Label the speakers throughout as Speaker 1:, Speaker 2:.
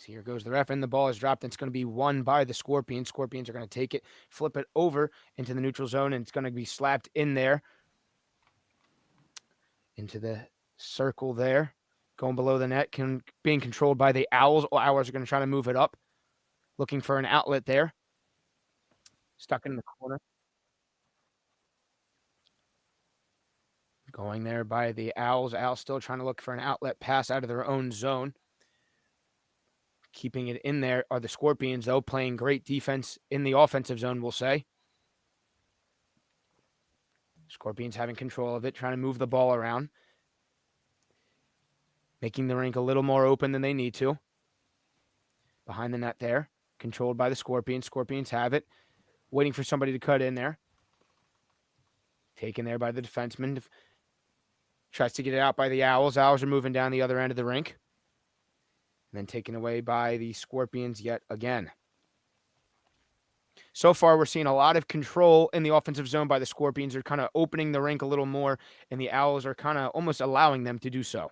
Speaker 1: Here goes the ref, and the ball is dropped. And it's going to be won by the Scorpions. Scorpions are going to take it, flip it over into the neutral zone, and it's going to be slapped in there into the circle there, going below the net, being controlled by the Owls. Owls are going to try to move it up, looking for an outlet there. Stuck in the corner. Going there by the Owls. Owls still trying to look for an outlet pass out of their own zone. Keeping it in there are the Scorpions, though, playing great defense in the offensive zone, we'll say. Scorpions having control of it, trying to move the ball around, making the rink a little more open than they need to. Behind the net there, controlled by the Scorpions. Scorpions have it, waiting for somebody to cut in there. Taken there by the defenseman. Tries to get it out by the Owls. Owls are moving down the other end of the rink. And then taken away by the Scorpions yet again. So far, we're seeing a lot of control in the offensive zone by the Scorpions. They're kind of opening the rink a little more, and the Owls are kind of almost allowing them to do so.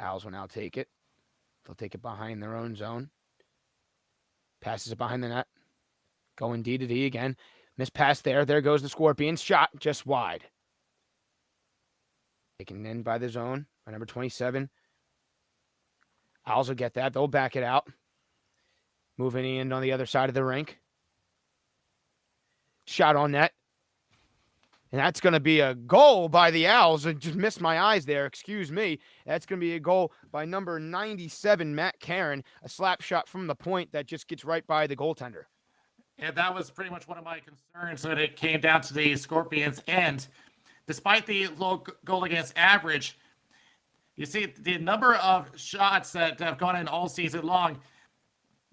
Speaker 1: Owls will now take it. They'll take it behind their own zone. Passes it behind the net. Going D to D again. Missed pass there. There goes the Scorpions. Shot just wide. Taken in by the zone by number 27. Owls will get that. They'll back it out. Moving in on the other side of the rink. Shot on net. And that's going to be a goal by the Owls. I just missed my eyes there. Excuse me. That's going to be a goal by number 97, Matt Karen. A slap shot from the point that just gets right by the goaltender.
Speaker 2: And that was pretty much one of my concerns when it came down to the Scorpions' end. Despite the low goal against average, you see the number of shots that have gone in all season long.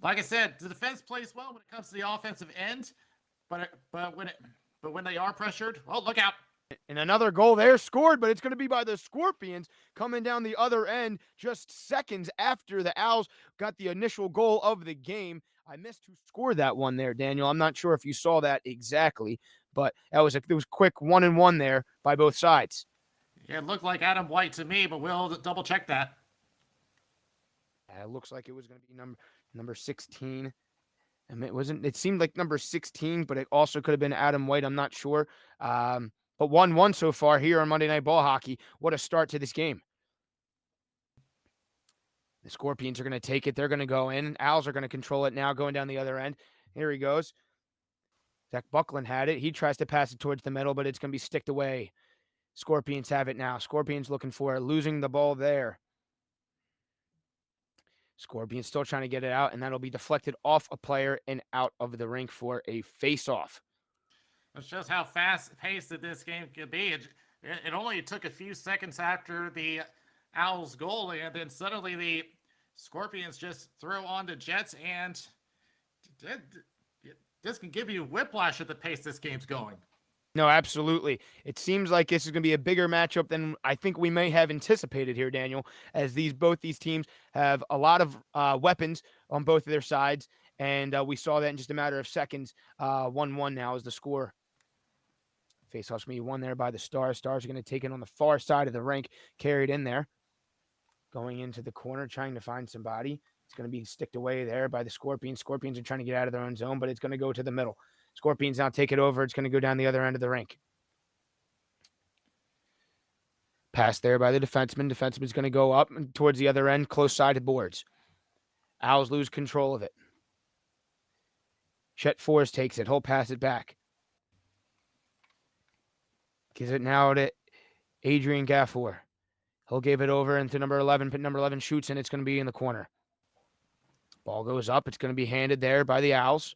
Speaker 2: Like I said, the defense plays well when it comes to the offensive end, but when they are pressured, well, look out.
Speaker 1: And another goal there scored, but it's going to be by the Scorpions coming down the other end just seconds after the Owls got the initial goal of the game. I missed who scored that one there, Daniel. I'm not sure if you saw that exactly, but it was quick 1-1 there by both sides.
Speaker 2: Yeah, it looked like Adam White to me, but we'll double check that.
Speaker 1: It looks like it was going to be number 16. And it seemed like number 16, but it also could have been Adam White. I'm not sure. But 1-1 so far here on Monday Night Ball Hockey. What a start to this game. The Scorpions are going to take it. They're going to go in. Owls are going to control it now, going down the other end. Here he goes. Zach Buckland had it. He tries to pass it towards the middle, but it's going to be sticked away. Scorpions have it now. Scorpions looking for it, losing the ball there. Scorpions still trying to get it out, and that'll be deflected off a player and out of the rink for a face-off.
Speaker 2: That shows how fast-paced that this game could be. It only took a few seconds after the Owls' goal, and then suddenly the Scorpions just throw on the Jets, and this can give you whiplash at the pace this game's going.
Speaker 1: No, absolutely. It seems like this is going to be a bigger matchup than I think we may have anticipated here, Daniel, as both these teams have a lot of weapons on both of their sides, and we saw that in just a matter of seconds. 1-1 now is the score. Face-off's going to be won there by the Stars. Stars are going to take it on the far side of the rink, carried in there. Going into the corner, trying to find somebody. It's going to be sticked away there by the Scorpions. Scorpions are trying to get out of their own zone, but it's going to go to the middle. Scorpions now take it over. It's going to go down the other end of the rink. Pass there by the defenseman. Defenseman's going to go up and towards the other end, close-sided boards. Owls lose control of it. Chet Forrest takes it. He'll pass it back. Gives it now to Adrian Gaffor. He'll give it over into number 11. But number 11 shoots, and it's going to be in the corner. Ball goes up. It's going to be handed there by the Owls.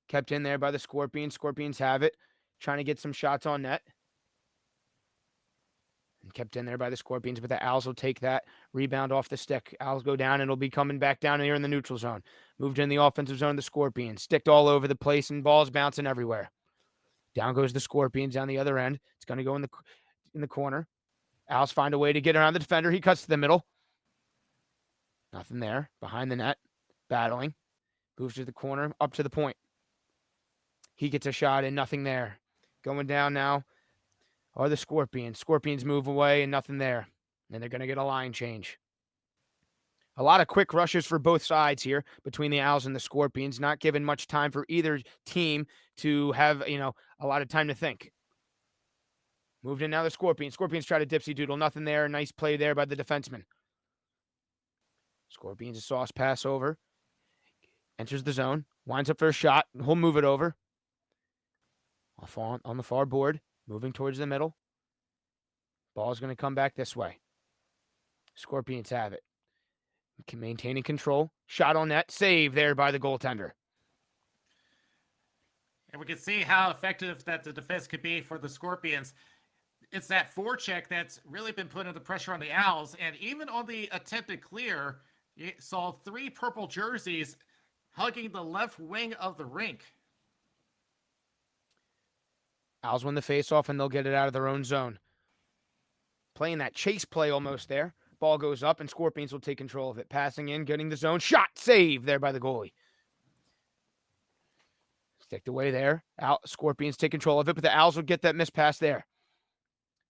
Speaker 1: Kept in there by the Scorpions. Scorpions have it. Trying to get some shots on net. And kept in there by the Scorpions, but the Owls will take that rebound off the stick. Owls go down, and it'll be coming back down here in the neutral zone. Moved in the offensive zone, the Scorpions. Sticked all over the place, and balls bouncing everywhere. Down goes the Scorpions down the other end. It's going to go in the corner. Owls find a way to get around the defender. He cuts to the middle. Nothing there. Behind the net. Battling. Moves to the corner. Up to the point. He gets a shot and nothing there. Going down now are the Scorpions. Scorpions move away and nothing there. And they're going to get a line change. A lot of quick rushes for both sides here between the Owls and the Scorpions, not giving much time for either team to have, a lot of time to think. Moved in now the Scorpions. Scorpions try to dipsy doodle. Nothing there. Nice play there by the defenseman. Scorpions a sauce pass over. Enters the zone. Winds up for a shot. He'll move it over. Off on the far board. Moving towards the middle. Ball's going to come back this way. Scorpions have it. Maintaining control. Shot on net. Save there by the goaltender.
Speaker 2: And we can see how effective that the defense could be for the Scorpions. It's that forecheck that's really been putting the pressure on the Owls. And even on the attempted clear, you saw 3 purple jerseys hugging the left wing of the rink.
Speaker 1: Owls win the faceoff, and they'll get it out of their own zone. Playing that chase play almost there. Ball goes up, and Scorpions will take control of it. Passing in, getting the zone. Shot! Save there by the goalie. Sticked away there. Scorpions take control of it, but the Owls will get that missed pass there.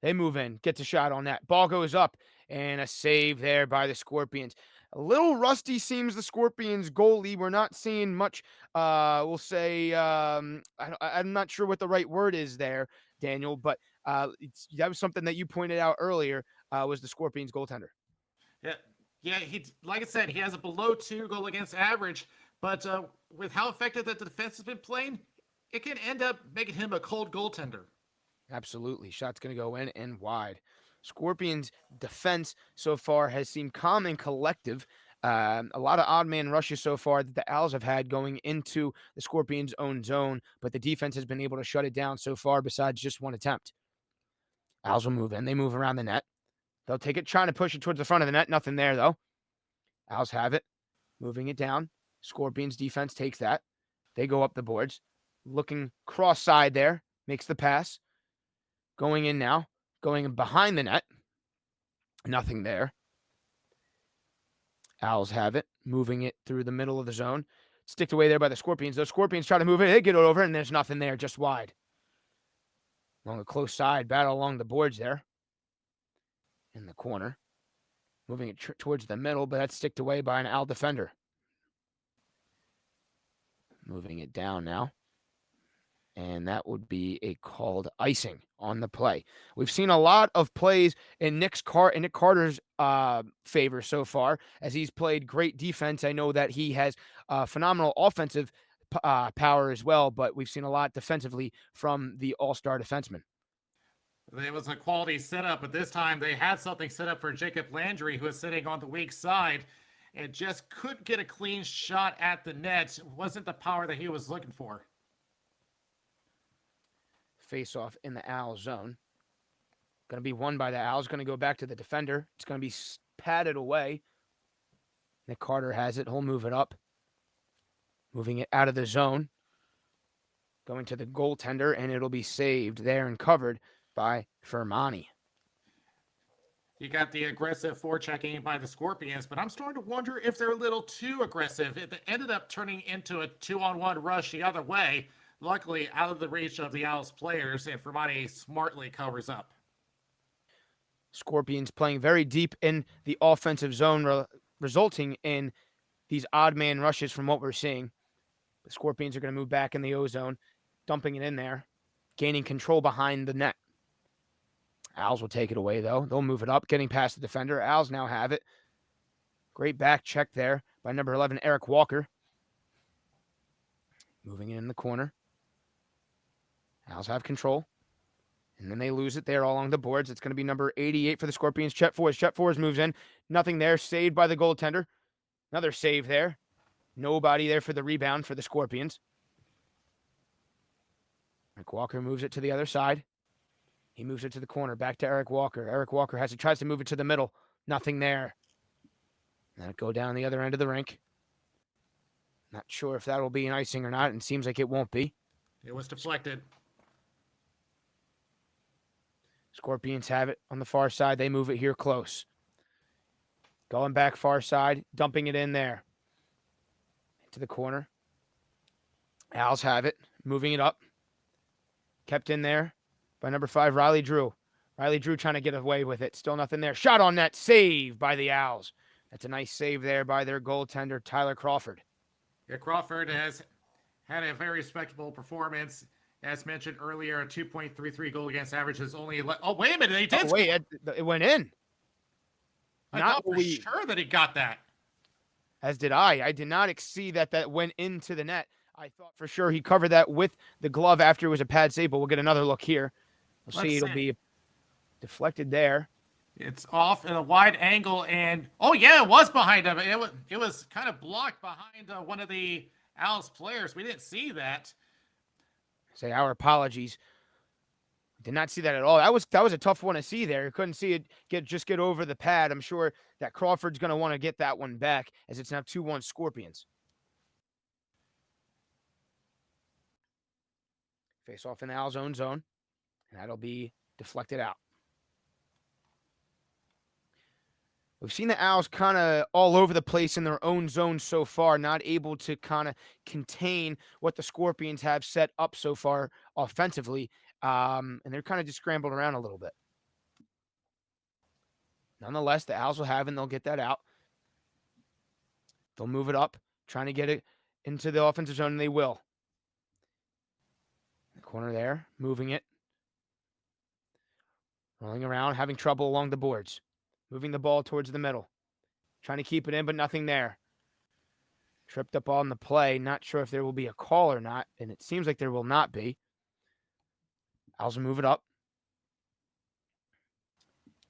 Speaker 1: They move in, gets a shot on that. Ball goes up, and a save there by the Scorpions. A little rusty seems the Scorpions goalie. We're not seeing much, we'll say, I'm not sure what the right word is there, Daniel, but that was something that you pointed out earlier, was the Scorpions goaltender.
Speaker 2: Yeah, he, like I said, he has a below 2 goal against average, but with how effective that the defense has been playing, it can end up making him a cold goaltender.
Speaker 1: Absolutely. Shot's going to go in and wide. Scorpions' defense so far has seemed calm and collective. A lot of odd man rushes so far that the Owls have had going into the Scorpions' own zone, but the defense has been able to shut it down so far besides just one attempt. Owls will move in. They move around the net. They'll take it, trying to push it towards the front of the net. Nothing there, though. Owls have it. Moving it down. Scorpions' defense takes that. They go up the boards. Looking cross-side there. Makes the pass. Going in now. Going behind the net. Nothing there. Owls have it. Moving it through the middle of the zone. Sticked away there by the Scorpions. Those Scorpions try to move it. They get it over, and there's nothing there. Just wide. Along the close side. Battle along the boards there. In the corner. Moving it towards the middle, but that's sticked away by an Owl defender. Moving it down now. And that would be a called icing on the play. We've seen a lot of plays in Nick Carter's favor so far, as he's played great defense. I know that he has phenomenal offensive power as well, but we've seen a lot defensively from the all-star defenseman.
Speaker 2: It was a quality setup, but this time they had something set up for Jacob Landry, who was sitting on the weak side and just couldn't get a clean shot at the net. It wasn't the power that he was looking for.
Speaker 1: Face-off in the Owl zone. Going to be won by the Owls. Going to go back to the defender. It's going to be padded away. Nick Carter has it. He'll move it up. Moving it out of the zone. Going to the goaltender, and it'll be saved there and covered by Fermani.
Speaker 2: You got the aggressive forechecking by the Scorpions, but I'm starting to wonder if they're a little too aggressive. It ended up turning into a 2-on-1 rush the other way. Luckily, out of the reach of the Owls players, and Fermani smartly covers up.
Speaker 1: Scorpions playing very deep in the offensive zone, resulting in these odd man rushes from what we're seeing. The Scorpions are going to move back in the O zone, dumping it in there, gaining control behind the net. Owls will take it away, though. They'll move it up, getting past the defender. Owls now have it. Great back check there by number 11, Eric Walker. Moving it in the corner. Owls have control. And then they lose it there all along the boards. It's going to be number 88 for the Scorpions. Chet Forrest. Chet Forrest moves in. Nothing there. Saved by the goaltender. Another save there. Nobody there for the rebound for the Scorpions. Eric Walker moves it to the other side. He moves it to the corner. Back to Eric Walker. Eric Walker tries to move it to the middle. Nothing there. Let it go down the other end of the rink. Not sure if that'll be an icing or not. And it seems like it won't be.
Speaker 2: It was deflected.
Speaker 1: Scorpions have it on the far side. They move it here close. Going back far side. Dumping it in there. To the corner. Owls have it. Moving it up. Kept in there by number 5, Riley Drew. Riley Drew trying to get away with it. Still nothing there. Shot on net. Save by the Owls. That's a nice save there by their goaltender, Tyler Crawford.
Speaker 2: Yeah, Crawford has had a very respectable performance. As mentioned earlier, a 2.33 goal against average is only. Oh, wait a minute. They
Speaker 1: Oh,
Speaker 2: did
Speaker 1: wait,
Speaker 2: score.
Speaker 1: it went in.
Speaker 2: I
Speaker 1: Not
Speaker 2: thought
Speaker 1: what
Speaker 2: for
Speaker 1: we,
Speaker 2: sure that he got that.
Speaker 1: as did I. I did not see that went into the net. I thought for sure he covered that with the glove after it was a pad save, but we'll get another look here. We'll
Speaker 2: Let's
Speaker 1: see. It'll
Speaker 2: see.
Speaker 1: be deflected there.
Speaker 2: It's off at a wide angle, and oh yeah, it was behind him. It was kind of blocked behind one of the Owls players. We didn't see that.
Speaker 1: Say our apologies. Did not see that at all. That was a tough one to see there. Couldn't see it get over the pad. I'm sure that Crawford's going to want to get that one back as it's now 2-1 Scorpions. Face off in the Owls' own zone, and that'll be deflected out. We've seen the Owls kind of all over the place in their own zone so far, not able to kind of contain what the Scorpions have set up so far offensively, and they're kind of just scrambled around a little bit. Nonetheless, the Owls will have it, and they'll get that out. They'll move it up, trying to get it into the offensive zone, and they will. The corner there, moving it. Rolling around, having trouble along the boards. Moving the ball towards the middle. Trying to keep it in, but nothing there. Tripped up on the play. Not sure if there will be a call or not, and it seems like there will not be. Owls will move it up.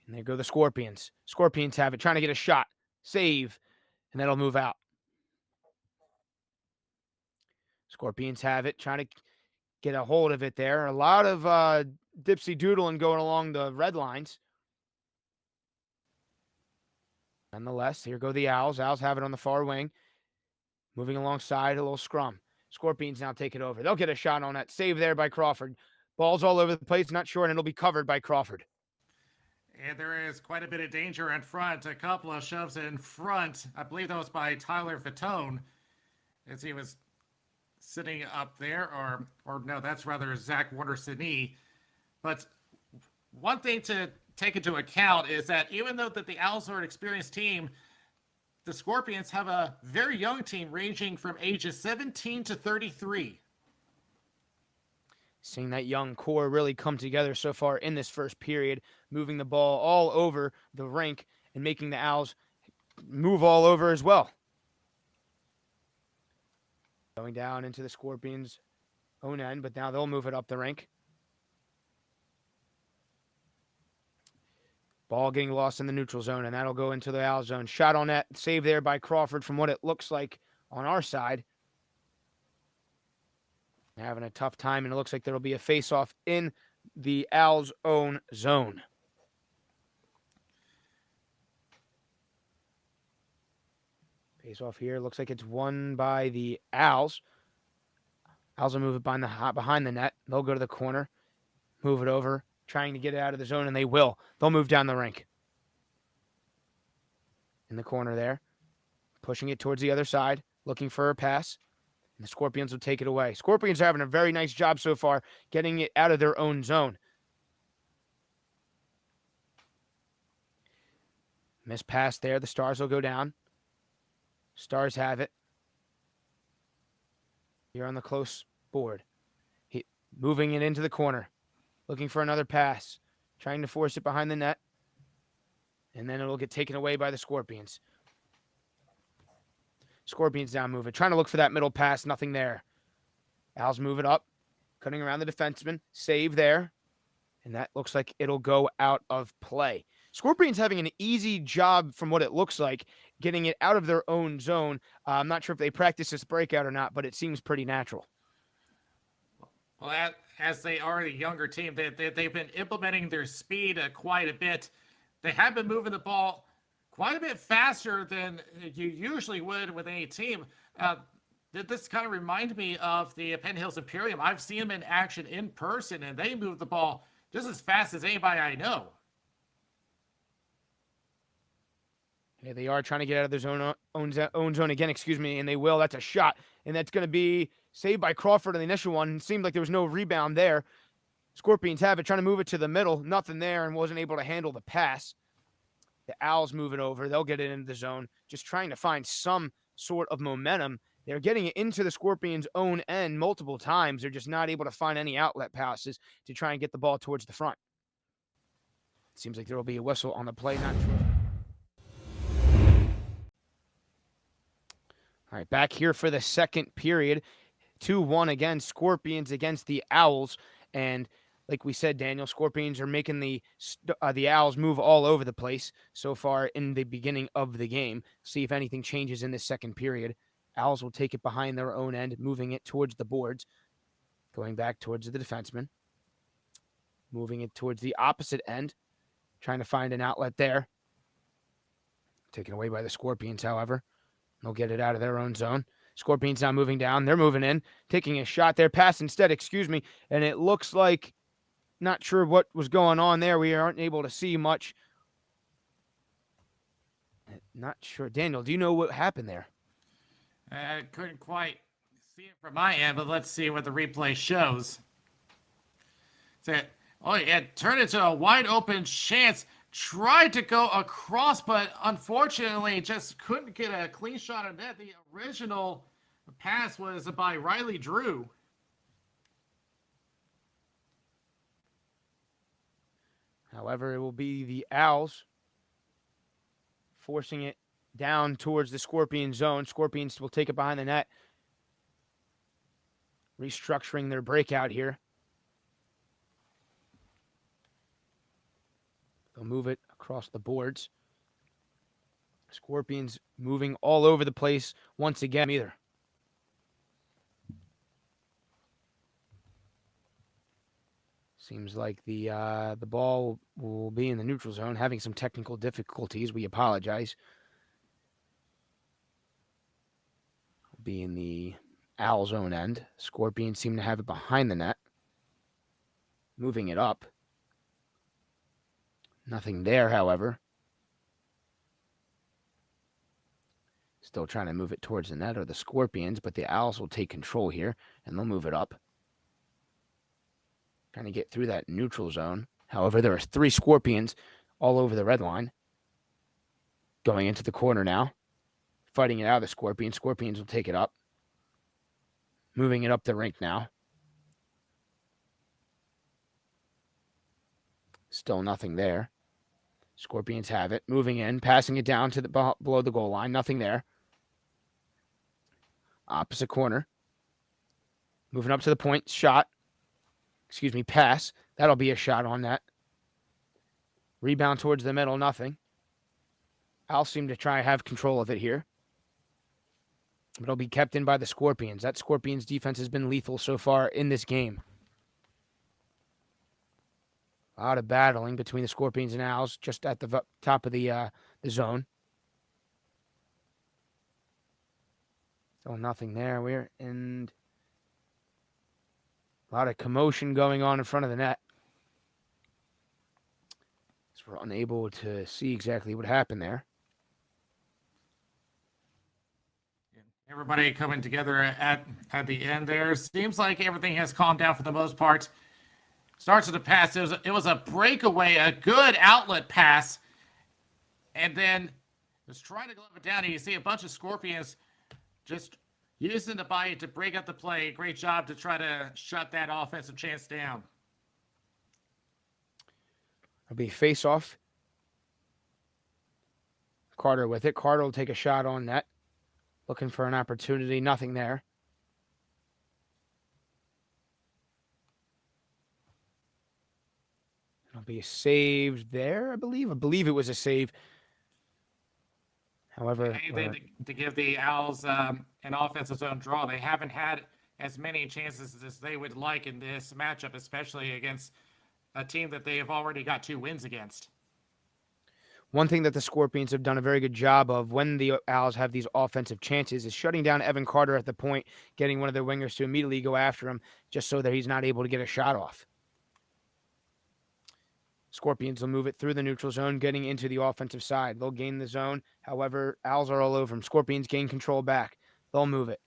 Speaker 1: And there go the Scorpions. Scorpions have it, trying to get a shot. Save, and that'll move out. Scorpions have it, trying to get a hold of it there. A lot of dipsy doodling going along the red lines. Nonetheless, here go the Owls. Owls have it on the far wing. Moving alongside, a little scrum. Scorpions now take it over. They'll get a shot on that. Save there by Crawford. Ball's all over the place, not sure, and it'll be covered by Crawford.
Speaker 2: And there is quite a bit of danger in front. A couple of shoves in front. I believe that was by Tyler Fatone as he was sitting up there. Or no, that's rather Zach Warner-Sidney. But one thing to take into account is that even though that the Owls are an experienced team, the Scorpions have a very young team ranging from ages 17 to 33.
Speaker 1: Seeing that young core really come together so far in this first period, moving the ball all over the rink and making the Owls move all over as well. Going down into the Scorpions' own end, but now they'll move it up the rink. Ball getting lost in the neutral zone, and that'll go into the Owl zone. Shot on net, save there by Crawford from what it looks like on our side. Having a tough time, and it looks like there will be a face-off in the Owls' own zone. Face-off here. Looks like it's won by the Owls. Owls will move it behind the net. They'll go to the corner, move it over, trying to get it out of the zone, and they will. They'll move down the rink. In the corner there, pushing it towards the other side, looking for a pass. And the Scorpions will take it away. Scorpions are having a very nice job so far getting it out of their own zone. Missed pass there. The Stars will go down. Stars have it. Here on the close board. Moving it into the corner. Looking for another pass. Trying to force it behind the net. And then it'll get taken away by the Scorpions. Scorpions now move it. Trying to look for that middle pass. Nothing there. Owls move it up. Cutting around the defenseman. Save there. And that looks like it'll go out of play. Scorpions having an easy job from what it looks like, getting it out of their own zone. I'm not sure if they practice this breakout or not, but it seems pretty natural.
Speaker 2: Well, as they are a younger team, they've been implementing their speed quite a bit. They have been moving the ball quite a bit faster than you usually would with any team. This kind of reminded me of the Penn Hills Imperium. I've seen them in action in person, and they move the ball just as fast as anybody I know.
Speaker 1: Yeah, they are trying to get out of their own zone again, and they will. That's a shot, and that's going to be saved by Crawford on the initial one. It seemed like there was no rebound there. Scorpions have it, trying to move it to the middle. Nothing there, and wasn't able to handle the pass. The Owls move it over. They'll get it into the zone, just trying to find some sort of momentum. They're getting it into the Scorpions' own end multiple times. They're just not able to find any outlet passes to try and get the ball towards the front. It seems like there will be a whistle on the play. Not sure. All right, back here for the second period. 2-1 again, Scorpions against the Owls. And like we said, Daniel, Scorpions are making the Owls move all over the place so far in the beginning of the game. See if anything changes in this second period. Owls will take it behind their own end, moving it towards the boards, going back towards the defenseman, moving it towards the opposite end, trying to find an outlet there. Taken away by the Scorpions, however. They'll get it out of their own zone. Scorpions now moving down. They're moving in, taking a shot there. Pass instead, and it looks like, not sure what was going on there. We aren't able to see much. Not sure. Daniel, do you know what happened there?
Speaker 2: I couldn't quite see it from my end, but let's see what the replay shows. It turned into a wide open chance. Tried to go across, but unfortunately just couldn't get a clean shot of net. The original pass was by Riley Drew.
Speaker 1: However, it will be the Owls forcing it down towards the Scorpion zone. Scorpions will take it behind the net, restructuring their breakout here. They'll move it across the boards. Scorpions moving all over the place once again either. Seems like the ball will be in the neutral zone, having some technical difficulties. We apologize. Will be in the Owl zone end. Scorpions seem to have it behind the net. Moving it up. Nothing there, however. Still trying to move it towards the net or the Scorpions, but the Owls will take control here, and they'll move it up. Trying to get through that neutral zone. However, there are 3 Scorpions all over the red line. Going into the corner now. Fighting it out of the Scorpions. Scorpions will take it up. Moving it up the rink now. Still nothing there. Scorpions have it. Moving in. Passing it down to the below the goal line. Nothing there. Opposite corner. Moving up to the point. Shot. Pass. That'll be a shot on that. Rebound towards the middle. Nothing. Owls seem to try to have control of it here. But it'll be kept in by the Scorpions. That Scorpions defense has been lethal so far in this game. A lot of battling between the Scorpions and Owls just at the top of the zone. Still nothing there. We're in a lot of commotion going on in front of the net. So we're unable to see exactly what happened there.
Speaker 2: Everybody coming together at the end there. Seems like everything has calmed down for the most part. Starts with the pass. It was a breakaway, a good outlet pass. And then just trying to glove it down. And you see a bunch of Scorpions just using the body to break up the play. Great job to try to shut that offensive chance down.
Speaker 1: It'll be face-off. Carter with it. Carter will take a shot on net. Looking for an opportunity. Nothing there. It'll be saved there, I believe. I believe it was a save. However,
Speaker 2: to give the Owls an offensive zone draw, they haven't had as many chances as they would like in this matchup, especially against a team that they have already got 2 wins against.
Speaker 1: One thing that the Scorpions have done a very good job of when the Owls have these offensive chances is shutting down Evan Carter at the point, getting one of their wingers to immediately go after him just so that he's not able to get a shot off. Scorpions will move it through the neutral zone, getting into the offensive side. They'll gain the zone. However, Owls are all over them. Scorpions gain control back. They'll move it.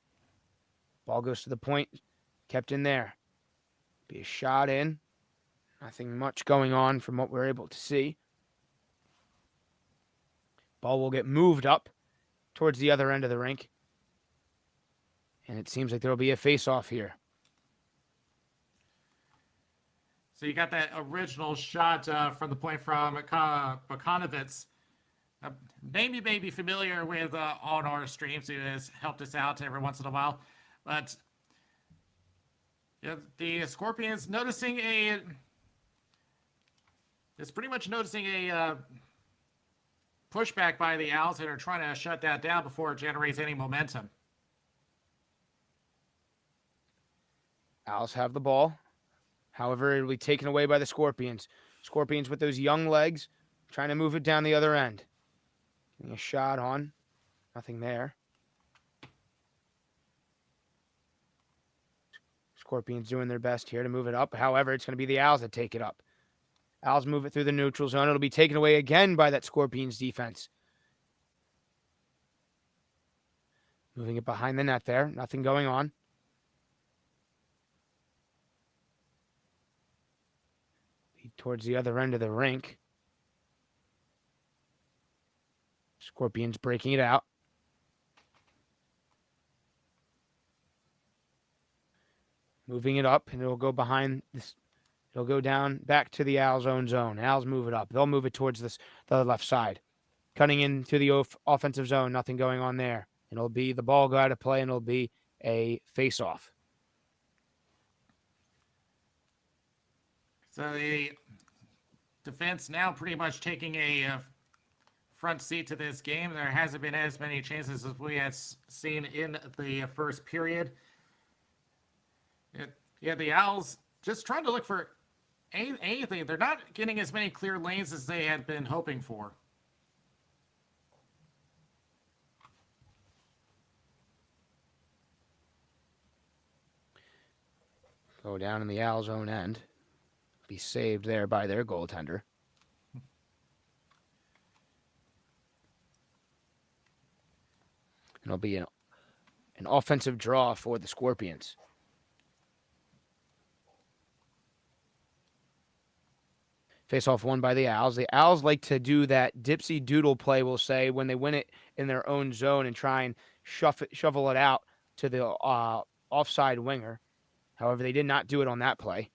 Speaker 1: Ball goes to the point. Kept in there. Be a shot in. Nothing much going on from what we're able to see. Ball will get moved up towards the other end of the rink. And it seems like there will be a face-off here.
Speaker 2: So you got that original shot from the point from Bakanovitz. A name you may be familiar with on our streams, who has helped us out every once in a while. But yeah, the Scorpions noticing a... It's pretty much noticing a pushback by the Owls and are trying to shut that down before it generates any momentum.
Speaker 1: Owls have the ball. However, it'll be taken away by the Scorpions. Scorpions with those young legs, trying to move it down the other end. Getting a shot on. Nothing there. Scorpions doing their best here to move it up. However, it's going to be the Owls that take it up. Owls move it through the neutral zone. It'll be taken away again by that Scorpions defense. Moving it behind the net there. Nothing going on. Towards the other end of the rink. Scorpions breaking it out. Moving it up, and it'll go behind this. It'll go down back to the Owls' own zone. Owls move it up. They'll move it towards the left side. Cutting into the offensive zone. Nothing going on there. And it'll be the ball go out of play, and it'll be a face-off.
Speaker 2: So the defense now pretty much taking a front seat to this game. There hasn't been as many chances as we had seen in the first period. Yeah, the Owls just trying to look for anything. They're not getting as many clear lanes as they had been hoping for.
Speaker 1: Go down in the Owls' own end. Be saved there by their goaltender. And it'll be an offensive draw for the Scorpions. Face-off won by the Owls. The Owls like to do that dipsy doodle play, we'll say, when they win it in their own zone and try and shovel it out to the offside winger. However, they did not do it on that play.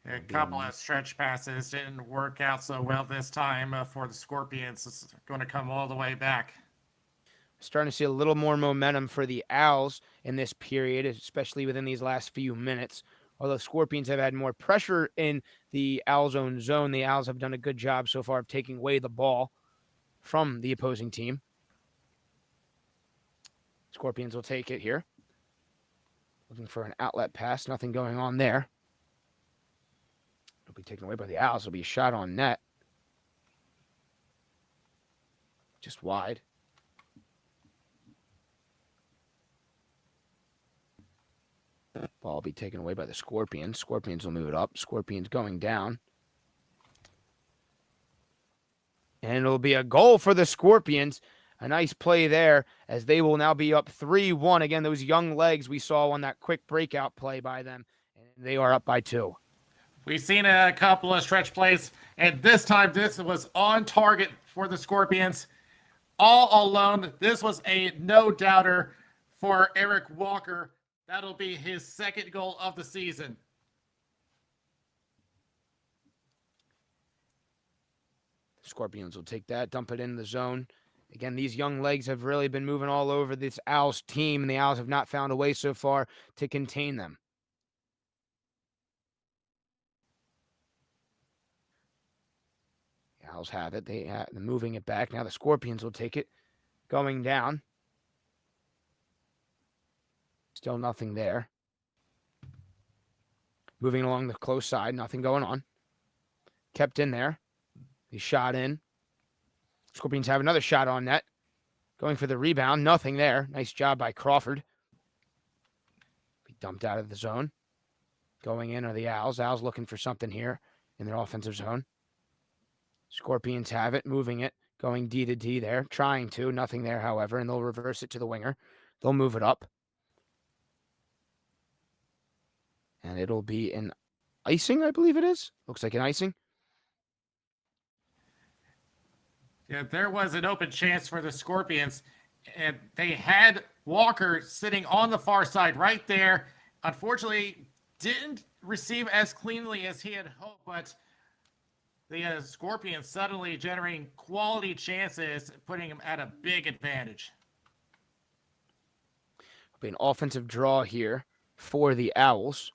Speaker 2: A couple of stretch passes didn't work out so well this time for the Scorpions. It's going to come all the way back.
Speaker 1: Starting to see a little more momentum for the Owls in this period, especially within these last few minutes. Although Scorpions have had more pressure in the Owls' own zone, the Owls have done a good job so far of taking away the ball from the opposing team. Scorpions will take it here. Looking for an outlet pass. Nothing going on there. It'll be taken away by the Owls. It'll be a shot on net. Just wide. Ball will be taken away by the Scorpions. Scorpions will move it up. Scorpions going down. And it'll be a goal for the Scorpions. A nice play there as they will now be up 3-1. Again, those young legs we saw on that quick breakout play by them. And they are up by 2.
Speaker 2: We've seen a couple of stretch plays, and this time this was on target for the Scorpions. All alone. This was a no-doubter for Eric Walker. That'll be his second goal of the season.
Speaker 1: Scorpions will take that, dump it in the zone. Again, these young legs have really been moving all over this Owls team, and the Owls have not found a way so far to contain them. The Owls have it. They're moving it back. Now the Scorpions will take it. Going down. Still nothing there. Moving along the close side. Nothing going on. Kept in there. He shot in. Scorpions have another shot on net. Going for the rebound. Nothing there. Nice job by Crawford. Be dumped out of the zone. Going in are the Owls. Owls looking for something here in their offensive zone. Scorpions have it. Moving it. Going D to D there. Trying to. Nothing there, however. And they'll reverse it to the winger. They'll move it up. And it'll be an icing, I believe it is. Looks like an icing.
Speaker 2: Yeah, there was an open chance for the Scorpions, and they had Walker sitting on the far side right there. Unfortunately, didn't receive as cleanly as he had hoped, but the Scorpions suddenly generating quality chances, putting him at a big advantage.
Speaker 1: Be an offensive draw here for the Owls.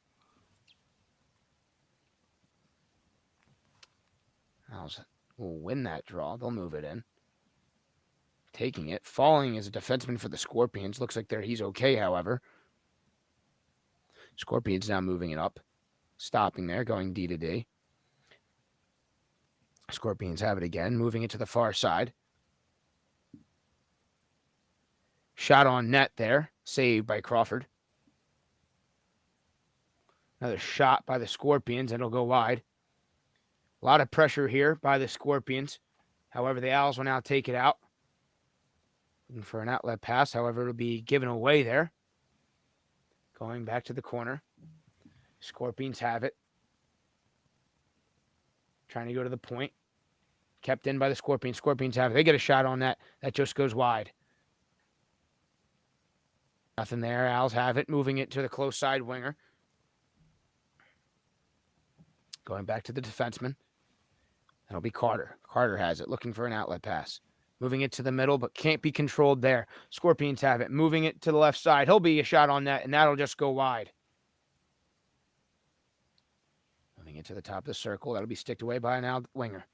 Speaker 1: Owls will win that draw. They'll move it in. Taking it. Falling as a defenseman for the Scorpions. Looks like he's okay, however. Scorpions now moving it up. Stopping there, going D to D. Scorpions have it again, moving it to the far side. Shot on net there, saved by Crawford. Another shot by the Scorpions, and it'll go wide. A lot of pressure here by the Scorpions. However, the Owls will now take it out. Looking for an outlet pass, however, it'll be given away there. Going back to the corner. Scorpions have it. Trying to go to the point. Kept in by the Scorpions. Scorpions have it. They get a shot on that. That just goes wide. Nothing there. Owls have it. Moving it to the close side winger. Going back to the defenseman. That'll be Carter. Carter has it. Looking for an outlet pass. Moving it to the middle, but can't be controlled there. Scorpions have it. Moving it to the left side. He'll be a shot on net, and that'll just go wide. Moving it to the top of the circle. That'll be sticked away by an out winger.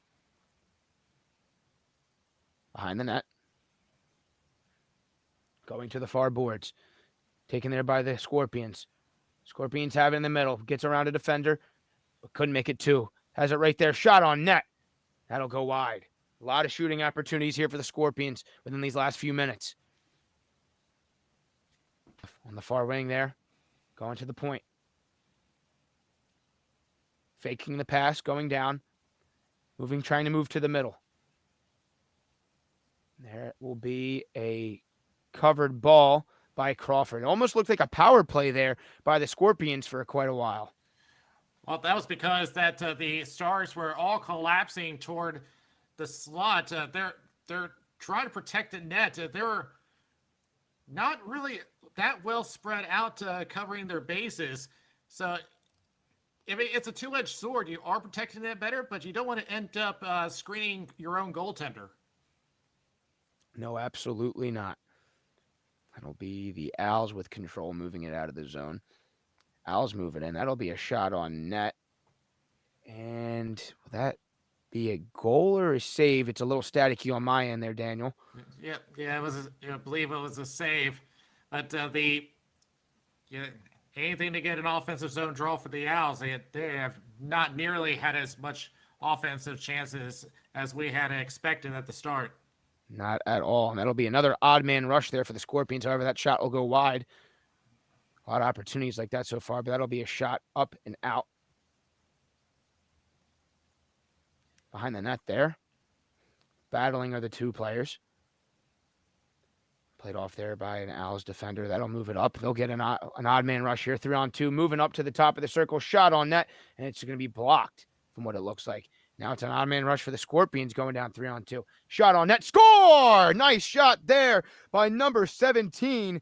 Speaker 1: Behind the net. Going to the far boards. Taken there by the Scorpions. Scorpions have it in the middle. Gets around a defender, but couldn't make it two. Has it right there. Shot on net. That'll go wide. A lot of shooting opportunities here for the Scorpions within these last few minutes. On the far wing there. Going to the point. Faking the pass. Going down. Trying to move to the middle. There will be a covered ball by Crawford. It almost looked like a power play there by the Scorpions for quite a while.
Speaker 2: Well, that was because the Stars were all collapsing toward the slot. They're trying to protect the net. They were not really that well spread out, covering their bases. So it's a two-edged sword. You are protecting that better, but you don't want to end up screening your own goaltender.
Speaker 1: No, absolutely not. That'll be the Owls with control, moving it out of the zone. Owls move it in. That'll be a shot on net. And will that be a goal or a save? It's a little staticky on my end there, Daniel.
Speaker 2: Yeah, it was. I believe it was a save, but anything to get an offensive zone draw for the Owls, they have not nearly had as much offensive chances as we had expected at the start.
Speaker 1: Not at all. And that'll be another odd man rush there for the Scorpions. However, that shot will go wide. A lot of opportunities like that so far, but that'll be a shot up and out. Behind the net there. Battling are the two players. Played off there by an Owls defender. That'll move it up. They'll get an odd man rush here. 3-on-2. Moving up to the top of the circle. Shot on net. And it's going to be blocked from what it looks like. Now it's an odd man rush for the Scorpions going down 3-on-2. Shot on net. Score! Nice shot there by number 17,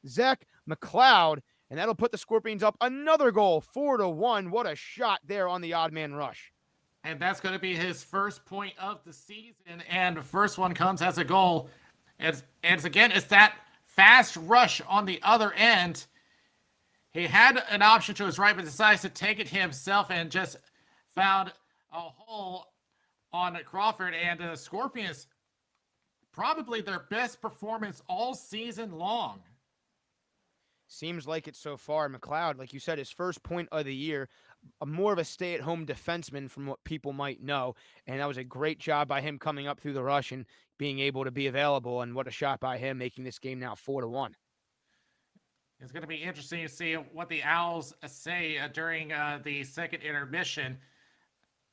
Speaker 1: Zach McLeod. And that'll put the Scorpions up another goal, 4-1. What a shot there on the odd man rush.
Speaker 2: And that's going to be his first point of the season. And the first one comes as a goal. And again, it's that fast rush on the other end. He had an option to his right, but decides to take it himself and just found a hole on Crawford. And the Scorpions, probably their best performance all season long.
Speaker 1: Seems like it so far. McLeod, like you said, his first point of the year, more of a stay-at-home defenseman from what people might know. And that was a great job by him coming up through the rush and being able to be available. And what a shot by him, making this game now 4-1.
Speaker 2: It's going to be interesting to see what the Owls say during the second intermission.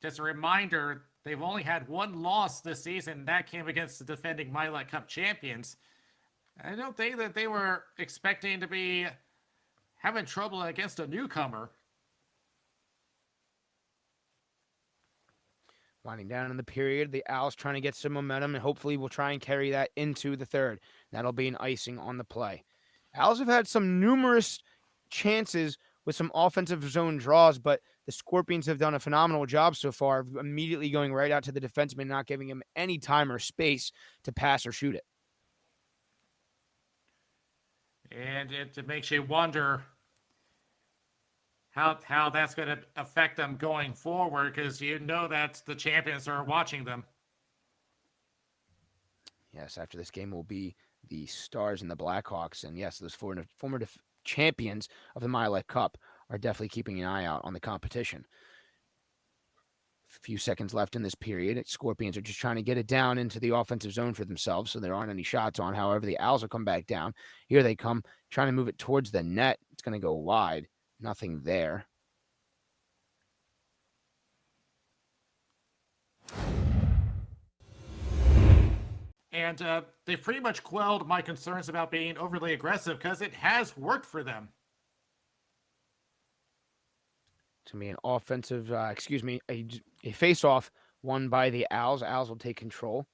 Speaker 2: Just a reminder, they've only had one loss this season. That came against the defending Milet Cup champions. I don't think that they were expecting to be having trouble against a newcomer.
Speaker 1: Winding down in the period, the Owls trying to get some momentum, and hopefully will try and carry that into the third. That'll be an icing on the play. Owls have had some numerous chances with some offensive zone draws, but the Scorpions have done a phenomenal job so far of immediately going right out to the defenseman, not giving him any time or space to pass or shoot it.
Speaker 2: And it makes you wonder how that's going to affect them going forward, because you know that the champions are watching them.
Speaker 1: Yes, after this game will be the Stars and the Blackhawks, and yes, those former champions of the Mile Cup are definitely keeping an eye out on the competition. A few seconds left in this period. Scorpions are just trying to get it down into the offensive zone for themselves, so there aren't any shots on. However, the Owls will come back down. Here they come, trying to move it towards the net. It's going to go wide. Nothing there.
Speaker 2: And they've pretty much quelled my concerns about being overly aggressive, because it has worked for them.
Speaker 1: To me, an offensive, a face-off won by the Owls. Owls will take control.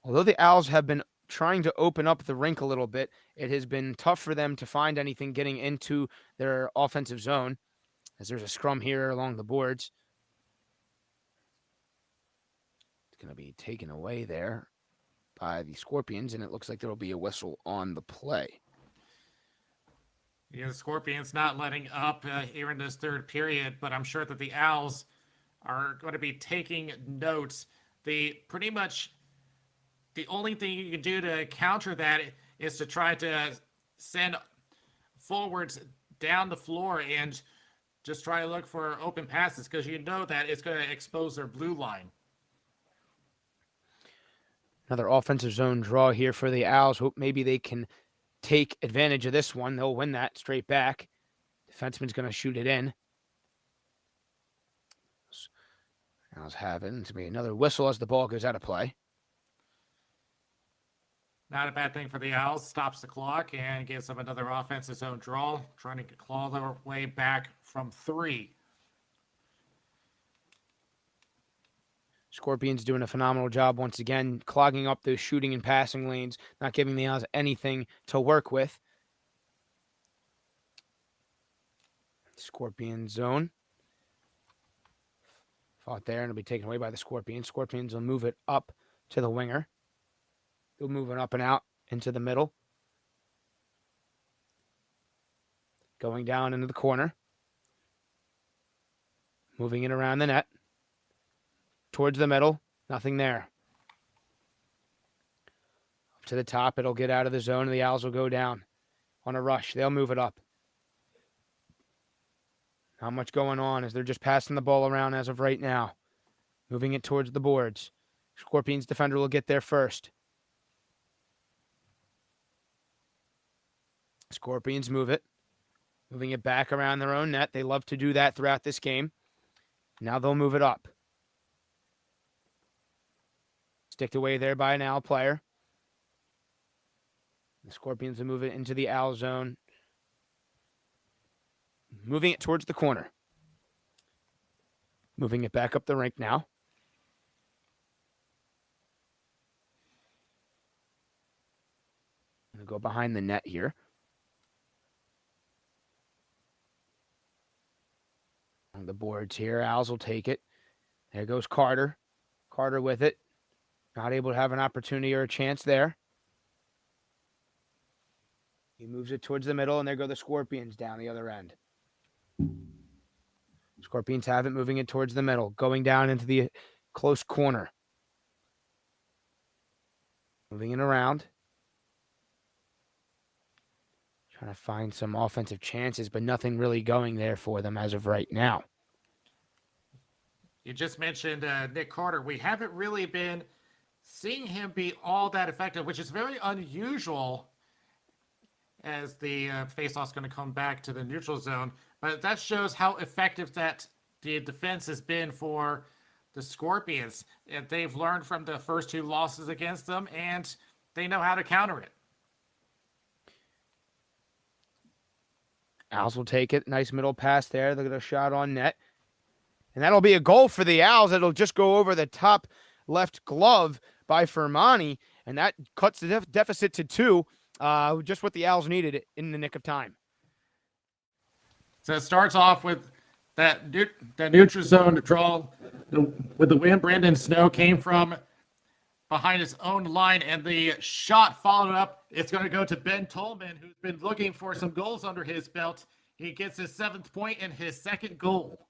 Speaker 1: Although the Owls have been trying to open up the rink a little bit, it has been tough for them to find anything getting into their offensive zone, as there's a scrum here along the boards. It's going to be taken away there by the Scorpions, and it looks like there will be a whistle on the play.
Speaker 2: Yeah, the Scorpions not letting up here in this third period, but I'm sure that the Owls are going to be taking notes. Pretty much the only thing you can do to counter that is to try to send forwards down the floor and just try to look for open passes, because you know that it's going to expose their blue line.
Speaker 1: Another offensive zone draw here for the Owls. Hope maybe they can take advantage of this one. They'll win that straight back. Defenseman's going to shoot it in. Owls have it. It's going to be another whistle as the ball goes out of play.
Speaker 2: Not a bad thing for the Owls. Stops the clock and gives them another offensive zone draw, trying to claw their way back from 3.
Speaker 1: Scorpions doing a phenomenal job once again, clogging up those shooting and passing lanes, not giving the Owls anything to work with. Scorpion zone. Fought there, and it'll be taken away by the Scorpions. Scorpions will move it up to the winger. They'll move it up and out into the middle. Going down into the corner. Moving it around the net. Towards the middle. Nothing there. Up to the top. It'll get out of the zone, and the Owls will go down on a rush. They'll move it up. Not much going on as they're just passing the ball around as of right now. Moving it towards the boards. Scorpions defender will get there first. Scorpions move it. Moving it back around their own net. They love to do that throughout this game. Now they'll move it up. Sticked away there by an Owl player. The Scorpions will move it into the Owl zone. Moving it towards the corner. Moving it back up the rink now. I'm going to go behind the net here. On the boards here, Owls will take it. There goes Carter. Carter with it. Not able to have an opportunity or a chance there. He moves it towards the middle, and there go the Scorpions down the other end. Scorpions have it, moving it towards the middle, going down into the close corner. Moving it around. Trying to find some offensive chances, but nothing really going there for them as of right now.
Speaker 2: You just mentioned Nick Carter. We haven't really been seeing him be all that effective, which is very unusual, as the faceoff's going to come back to the neutral zone. But that shows how effective that the defense has been for the Scorpions. And they've learned from the first 2 losses against them, and they know how to counter it.
Speaker 1: Owls will take it. Nice middle pass there. Look at a shot on net. And that'll be a goal for the Owls. It'll just go over the top left glove by Fermani, and that cuts the deficit to 2, just what the Owls needed in the nick of time.
Speaker 2: So it starts off with that neutral zone draw with the win. Brandon Snow came from behind his own line, and the shot followed up. It's going to go to Ben Tolman, who's been looking for some goals under his belt. He gets his 7th point and his 2nd goal.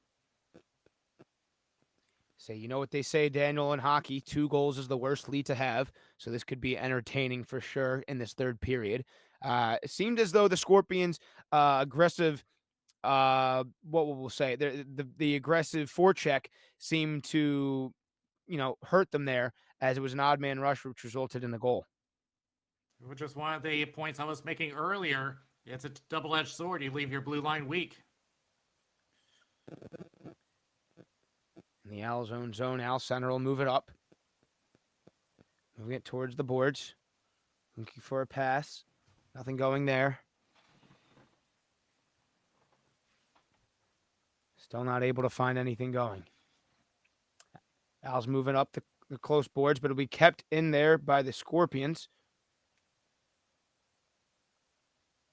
Speaker 1: So you know what they say, Daniel, in hockey, 2 goals is the worst lead to have. So this could be entertaining for sure in this third period. It seemed as though the Scorpions' aggressive, what will we say, the aggressive forecheck seemed to, hurt them there, as it was an odd man rush, which resulted in the goal.
Speaker 2: Which is one of the points I was making earlier. It's a double-edged sword. You leave your blue line weak.
Speaker 1: In the Owls' own zone, Al Center will move it up. Moving it towards the boards. Looking for a pass. Nothing going there. Still not able to find anything going. Al's moving up the close boards, but it'll be kept in there by the Scorpions.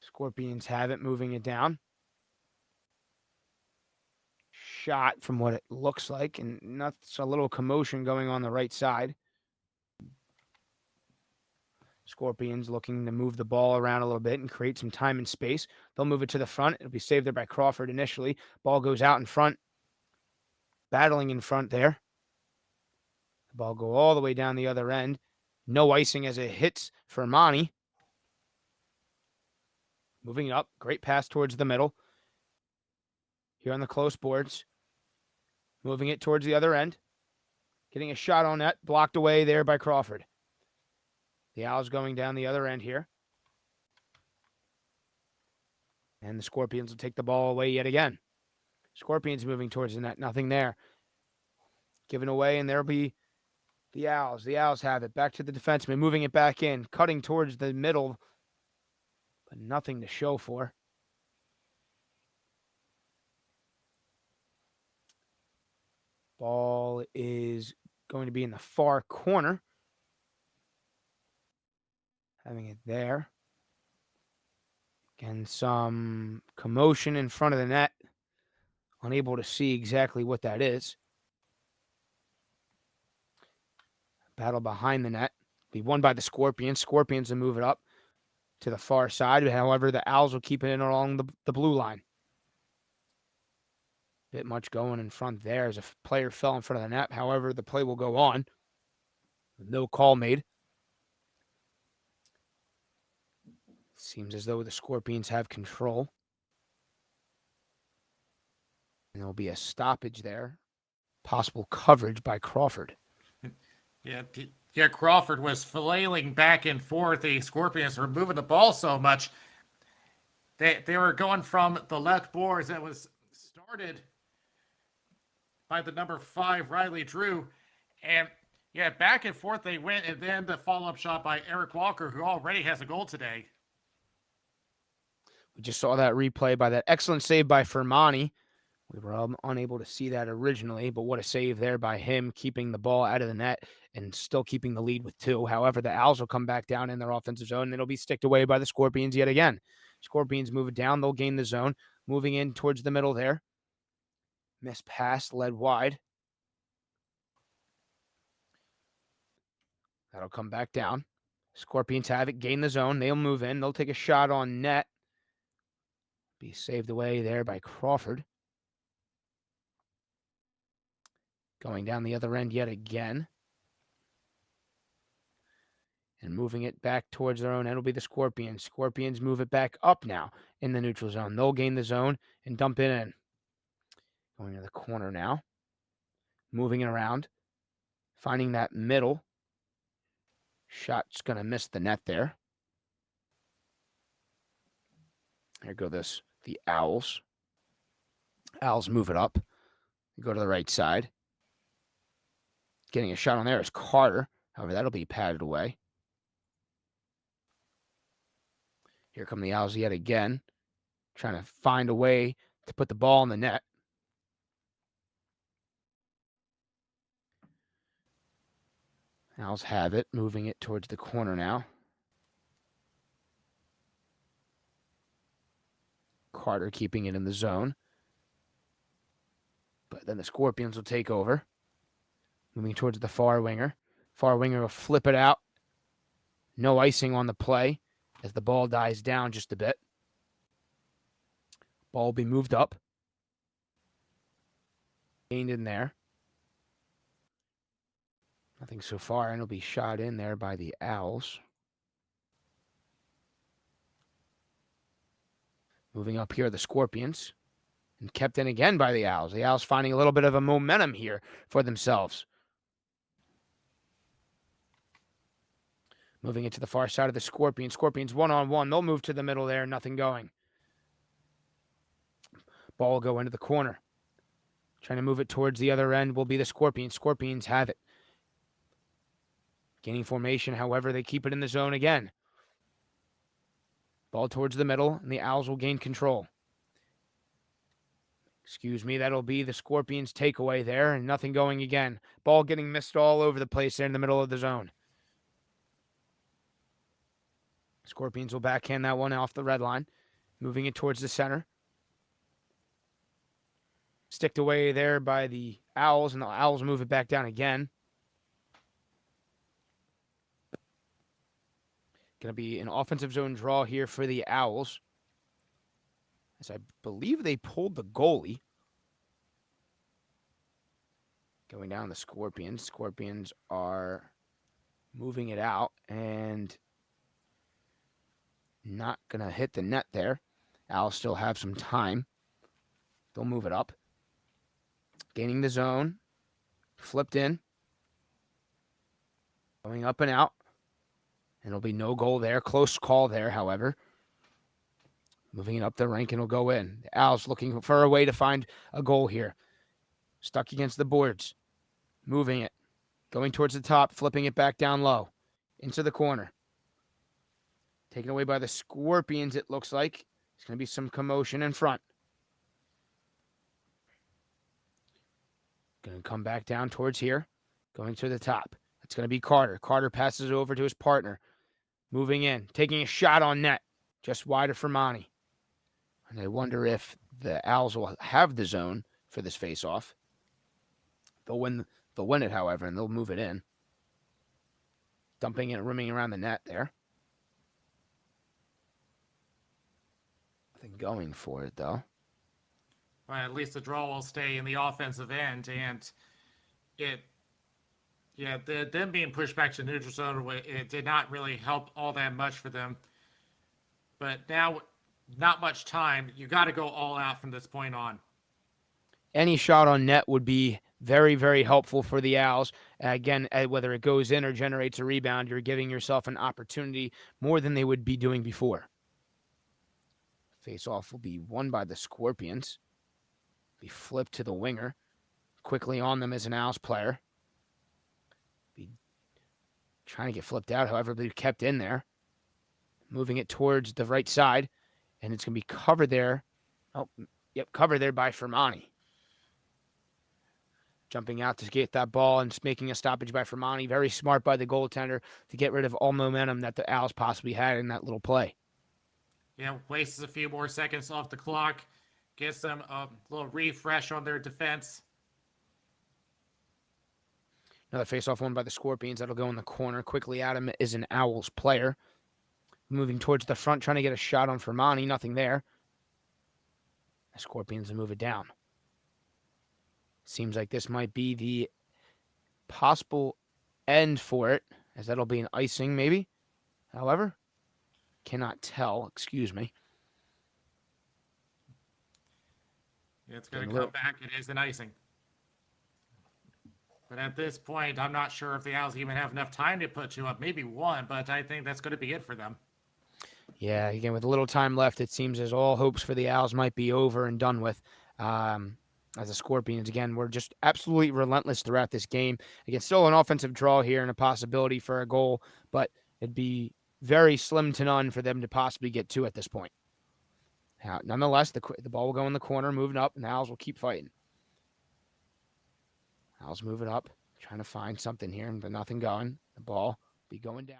Speaker 1: Scorpions have it, moving it down. Shot from what it looks like, and that's a little commotion going on the right side. Scorpions looking to move the ball around a little bit and create some time and space. They'll move it to the front. It'll be saved there by Crawford initially. Ball goes out in front. Battling in front there. The ball go all the way down the other end. No icing as it hits Fermani. Moving up. Great pass towards the middle. Here on the close boards. Moving it towards the other end. Getting a shot on net. Blocked away there by Crawford. The Owls going down the other end here. And the Scorpions will take the ball away yet again. Scorpions moving towards the net. Nothing there. Given away, and there'll be the Owls. The Owls have it. Back to the defenseman. Moving it back in. Cutting towards the middle. But nothing to show for. Ball is going to be in the far corner. Having it there. Again, some commotion in front of the net. Unable to see exactly what that is. Battle behind the net. Be won by the Scorpions. Scorpions will move it up to the far side. However, the Owls will keep it in along the blue line. Bit much going in front there as a player fell in front of the net. However, the play will go on. No call made. Seems as though the Scorpions have control. And there'll be a stoppage there. Possible coverage by Crawford.
Speaker 2: Yeah, Crawford was flailing back and forth. The Scorpions were moving the ball so much. They were going from the left boards that was started by the number 5, Riley Drew. And yeah, back and forth they went, and then the follow-up shot by Eric Walker, who already has a goal today.
Speaker 1: We just saw that replay by that excellent save by Fermani. We were unable to see that originally, but what a save there by him, keeping the ball out of the net and still keeping the lead with 2. However, the Owls will come back down in their offensive zone, and it'll be sticked away by the Scorpions yet again. Scorpions move it down. They'll gain the zone. Moving in towards the middle there. Missed pass, led wide. That'll come back down. Scorpions have it, gain the zone. They'll move in. They'll take a shot on net. Be saved away there by Crawford. Going down the other end yet again. And moving it back towards their own end will be the Scorpions. Scorpions move it back up now in the neutral zone. They'll gain the zone and dump it in. Going to the corner now. Moving it around. Finding that middle. Shot's going to miss the net there. There go the Owls. Owls move it up. Go to the right side. Getting a shot on there is Carter. However, that'll be padded away. Here come the Owls yet again. Trying to find a way to put the ball in the net. Owls have it, moving it towards the corner now. Carter keeping it in the zone. But then the Scorpions will take over. Moving towards the far winger. Far winger will flip it out. No icing on the play as the ball dies down just a bit. Ball will be moved up. Gained in there. Nothing so far, and it'll be shot in there by the Owls. Moving up here, the Scorpions. And kept in again by the Owls. The Owls finding a little bit of a momentum here for themselves. Moving it to the far side of the Scorpions. Scorpions one-on-one. They'll move to the middle there. Nothing going. Ball will go into the corner. Trying to move it towards the other end will be the Scorpions. Scorpions have it. Gaining formation, however, they keep it in the zone again. Ball towards the middle, and the Owls will gain control. Excuse me, that'll be the Scorpions' takeaway there, and nothing going again. Ball getting missed all over the place there in the middle of the zone. Scorpions will backhand that one off the red line, moving it towards the center. Sticked away there by the Owls, and the Owls move it back down again. Going to be an offensive zone draw here for the Owls, as I believe they pulled the goalie. Going down the Scorpions. Scorpions are moving it out and not going to hit the net there. Owls still have some time. They'll move it up. Gaining the zone. Flipped in. Going up and out. And it'll be no goal there. Close call there, however. Moving it up the rink and it'll go in. The Owls looking for a way to find a goal here. Stuck against the boards. Moving it. Going towards the top. Flipping it back down low. Into the corner. Taken away by the Scorpions, it looks like. There's going to be some commotion in front. Going to come back down towards here. Going to the top. It's going to be Carter. Carter passes it over to his partner. Moving in. Taking a shot on net. Just wide of Fermani. And I wonder if the Owls will have the zone for this face-off. They'll win it, however, and they'll move it in. Dumping it, rimming around the net there. Nothing going for it, though.
Speaker 2: Well, at least the draw will stay in the offensive end, and them being pushed back to neutral zone, it did not really help all that much for them. But now, not much time. You got to go all out from this point on.
Speaker 1: Any shot on net would be very, very helpful for the Owls. Again, whether it goes in or generates a rebound, you're giving yourself an opportunity more than they would be doing before. Face-off will be won by the Scorpions. Be flipped to the winger. Quickly on them as an Owls player. Be trying to get flipped out, however, but kept in there. Moving it towards the right side. And it's going to be covered there. Oh, yep, covered there by Fermani. Jumping out to get that ball and making a stoppage by Fermani. Very smart by the goaltender to get rid of all momentum that the Owls possibly had in that little play.
Speaker 2: Yeah, wastes a few more seconds off the clock. Gets them a little refresh on their defense.
Speaker 1: Another face-off won by the Scorpions. That'll go in the corner. Quickly Adam is an Owls player. Moving towards the front, trying to get a shot on Fermani. Nothing there. The Scorpions will move it down. Seems like this might be the possible end for it, as that'll be an icing maybe. However, cannot tell. Excuse me.
Speaker 2: It's going to come back. It is an icing. But at this point, I'm not sure if the Owls even have enough time to put two up. Maybe one, but I think that's going to be it for them.
Speaker 1: Yeah, again, with a little time left, it seems as all hopes for the Owls might be over and done with. As the Scorpions, again, were just absolutely relentless throughout this game. Again, still an offensive draw here and a possibility for a goal, but it'd be very slim to none for them to possibly get two at this point. Now, nonetheless, the ball will go in the corner, moving up, and the Owls will keep fighting. Owls moving up, trying to find something here, but nothing going. The ball be going down.